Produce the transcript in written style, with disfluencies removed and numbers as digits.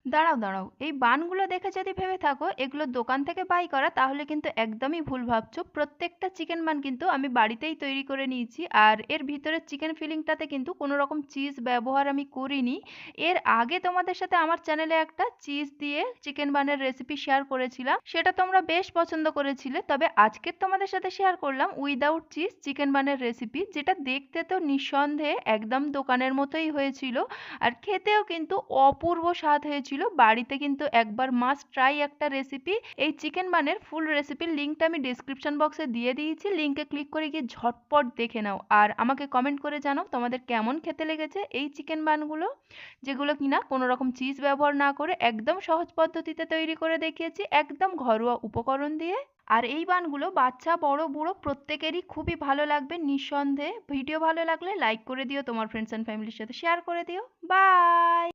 দাঁড়াও দাঁড়াও, এই বানগুলো দেখে যদি ভেবে থাকো এগুলো দোকান থেকে বাই করা, তাহলে কিন্তু একদমই ভুল ভাবছো। প্রত্যেকটা চিকেন বান কিন্তু আমি বাড়িতেই তৈরি করে নিয়েছি, আর এর ভিতরে চিকেন ফিলিংটাতে কিন্তু কোনো রকম চিজ ব্যবহার আমি করিনি। এর আগে তোমাদের সাথে আমার চ্যানেলে একটা চিজ দিয়ে চিকেন বানের রেসিপি শেয়ার করেছিলাম, সেটা তোমরা বেশ পছন্দ করেছিলে। তবে আজকের তোমাদের সাথে শেয়ার করলাম উইদাউট চিজ চিকেন বানের রেসিপি, যেটা দেখতে তো নিঃসন্দেহে একদম দোকানের মতোই হয়েছিল, আর খেতেও কিন্তু অপূর্ব স্বাদ হয়েছিল। বাড়িতে কিন্তু একবার মাস্ট ট্রাই একটা রেসিপি। এই চিকেন বানের ফুল রেসিপির লিঙ্কটা আমি ডিসক্রিপশন বক্সে দিয়ে দিয়েছি, লিঙ্কে ক্লিক করে গিয়ে ঝটপট দেখে নাও, আর আমাকে কমেন্ট করে জানাও তোমাদের কেমন খেতে লেগেছে এই চিকেন বানগুলো, যেগুলো কিনা কোনো রকম চিজ ব্যবহার না করে একদম সহজ পদ্ধতিতে তৈরি করে দেখিয়েছি, একদম ঘরোয়া উপকরণ দিয়ে। আর এই বানগুলো বাচ্চা বড় বুড়ো প্রত্যেকেরই খুবই ভালো লাগবে নিঃসন্দেহে। ভিডিও ভালো লাগলে লাইক করে দিও, তোমার ফ্রেন্ডস এন্ড ফ্যামিলির সাথে শেয়ার করে দিও। বাই।